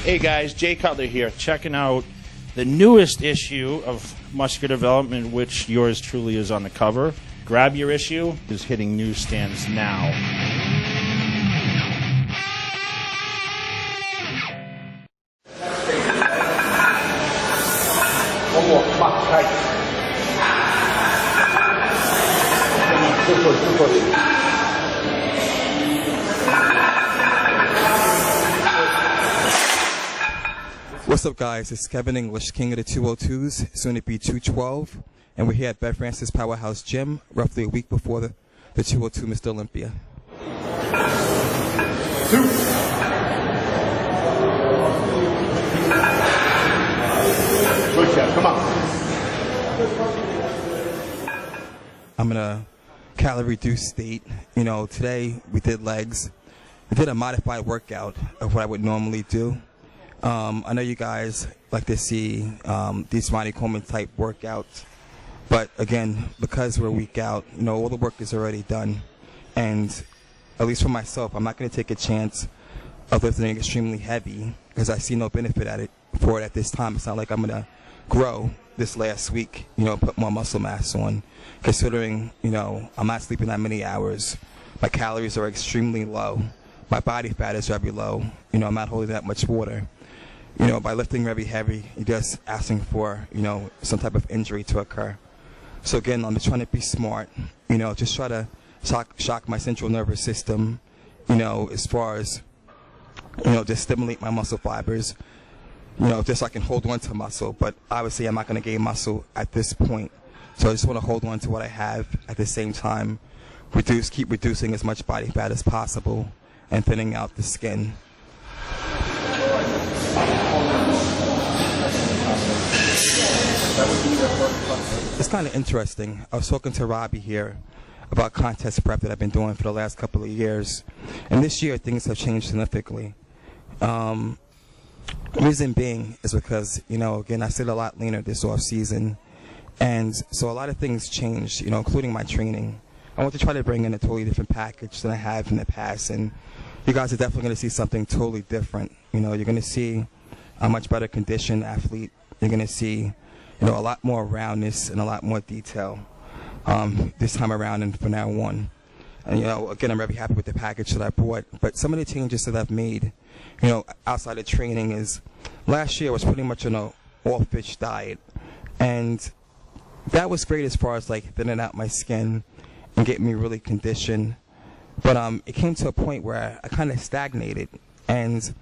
Hey guys, Jay Cutler here, checking out the newest issue of Muscular Development, which yours truly is on the cover. Grab Your Issue is hitting newsstands now. One more, come on, tight. Good. What's up, guys? It's Kevin English, king of the 202s, soon to be 212, and we're here at Bev Francis Powerhouse Gym, roughly a week before the 202 Mr. Olympia. 2. Good job, come on. I'm in a calorie-reduced state. You know, today we did legs. We did a modified workout of what I would normally do. I know you guys like to see these Ronnie Coleman type workouts, but again, because we're a week out, you know, all the work is already done, and at least for myself, I'm not going to take a chance of lifting extremely heavy because I see no benefit for it at this time. It's not like I'm going to grow this last week, you know, put more muscle mass on, considering, you know, I'm not sleeping that many hours, my calories are extremely low, my body fat is very low, you know, I'm not holding that much water. You know, by lifting very heavy, you're just asking for, you know, some type of injury to occur. So again, I'm just trying to be smart, you know, just try to shock my central nervous system, you know, as far as, you know, just stimulate my muscle fibers, you know, just so I can hold on to muscle. But obviously I'm not going to gain muscle at this point. So I just want to hold on to what I have at the same time, keep reducing as much body fat as possible and thinning out the skin. It's kind of interesting. I was talking to Robbie here about contest prep that I've been doing for the last couple of years. And this year, things have changed significantly. Reason being is because, you know, again, I sit a lot leaner this off season. And so a lot of things changed, you know, including my training. I want to try to bring in a totally different package than I have in the past. And you guys are definitely going to see something totally different. You know, you're going to see a much better conditioned athlete. You're going to see, you know, a lot more roundness and a lot more detail this time around and from now on. And, you know, again, I'm very happy with the package that I brought. But some of the changes that I've made, you know, outside of training is last year I was pretty much on an all-fish diet. And that was great as far as, like, thinning out my skin and getting me really conditioned. But it came to a point where I kind of stagnated. And,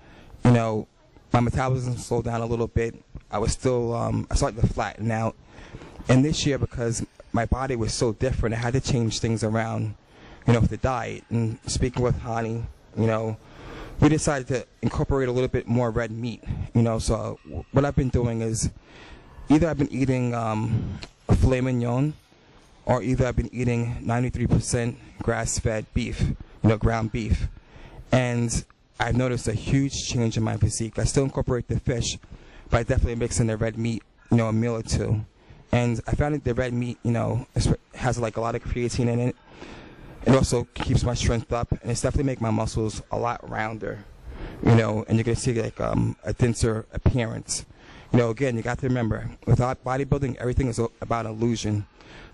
you know, my metabolism slowed down a little bit. I was still, I started to flatten out. And this year, because my body was so different, I had to change things around, you know, with the diet. And speaking with Hani, you know, we decided to incorporate a little bit more red meat, you know. So what I've been doing is either I've been eating a filet mignon, or either I've been eating 93% grass-fed beef, you know, ground beef. And I've noticed a huge change in my physique. I still incorporate the fish, but I definitely mix in the red meat, you know, a meal or two. And I found that the red meat, you know, has like a lot of creatine in it. It also keeps my strength up, and it's definitely make my muscles a lot rounder, you know, and you're going to see like a denser appearance. You know, again, you got to remember, without bodybuilding, everything is about illusion.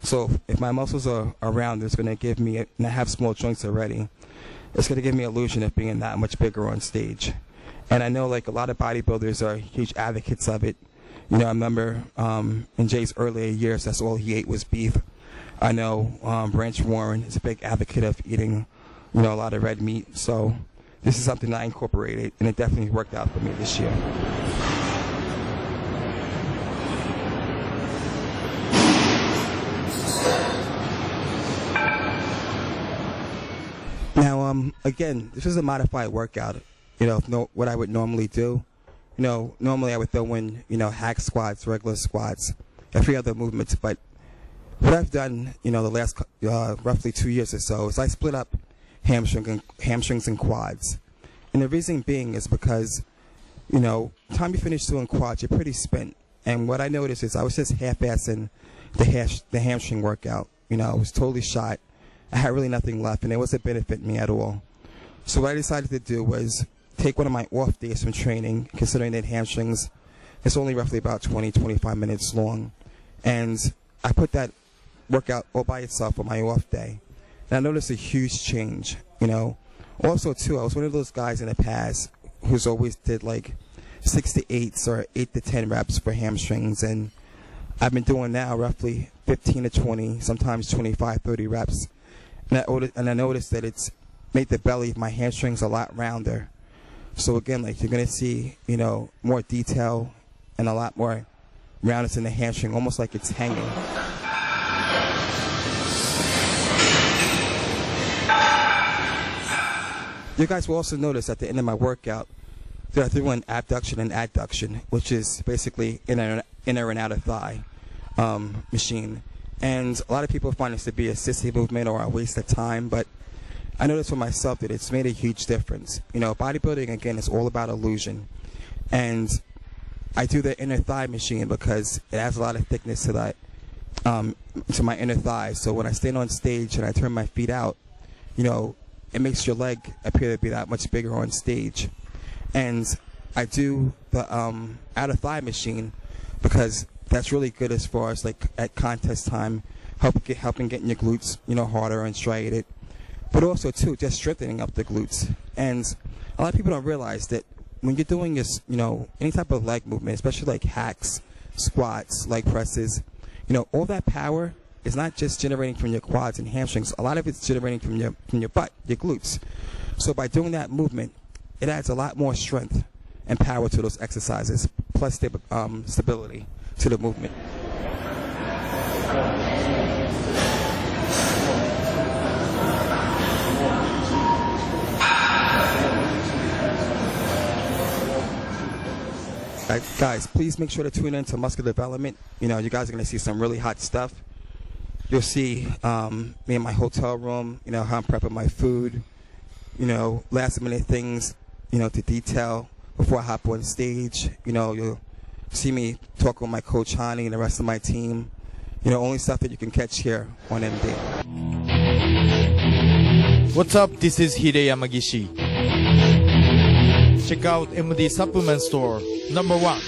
So if my muscles are round, it's going to give me, and I have small joints already, it's going to give me an illusion of being that much bigger on stage. And I know like a lot of bodybuilders are huge advocates of it. You know, I remember in Jay's earlier years, that's all he ate was beef. I know Branch Warren is a big advocate of eating, you know, a lot of red meat. So this is something that I incorporated, and it definitely worked out for me this year. Now, again, this is a modified workout, you know, what I would normally do. You know, normally I would throw in, you know, hack squats, regular squats, every other movements. But what I've done, you know, the last roughly 2 years or so is I split up hamstrings and quads. And the reason being is because, you know, time you finish doing quads, you're pretty spent. And what I noticed is I was just half-assing the hamstring workout. You know, I was totally shot. I had really nothing left, and it wasn't benefiting me at all. So what I decided to do was take one of my off days from training, considering that hamstrings, it's only roughly about 20-25 minutes long, and I put that workout all by itself on my off day, and I noticed a huge change. Also too, I was one of those guys in the past who's always did like 6 to 8s or 8 to 10 reps for hamstrings, and I've been doing now roughly 15 to 20, sometimes 25, 30 reps, and I noticed that it's made the belly of my hamstrings a lot rounder. So again, like, you're gonna see, more detail and a lot more roundness in the hamstring, almost like it's hanging. You guys will also notice at the end of my workout that I threw in abduction and adduction, which is basically inner and outer thigh machine. And a lot of people find this to be a sissy movement or a waste of time, but I noticed for myself that it's made a huge difference. Bodybuilding, again, is all about illusion. And I do the inner thigh machine because it adds a lot of thickness to that, to my inner thigh. So when I stand on stage and I turn my feet out, it makes your leg appear to be that much bigger on stage. And I do the outer thigh machine because that's really good as far as like at contest time, helping getting your glutes, harder and striated. But also too, just strengthening up the glutes. And a lot of people don't realize that when you're doing this, any type of leg movement, especially like hacks, squats, leg presses, all that power is not just generating from your quads and hamstrings. A lot of it's generating from your butt, your glutes. So by doing that movement, it adds a lot more strength and power to those exercises, plus stability to the movement. Guys, please make sure to tune in to Muscular Development. You guys are going to see some really hot stuff. You'll see me in my hotel room, how I'm prepping my food, last minute things, to detail before I hop on stage. You'll see me talk with my coach, Hani, and the rest of my team. Only stuff that you can catch here on MD. What's up? This is Hide Yamagishi. Check out MD Supplement Store #1.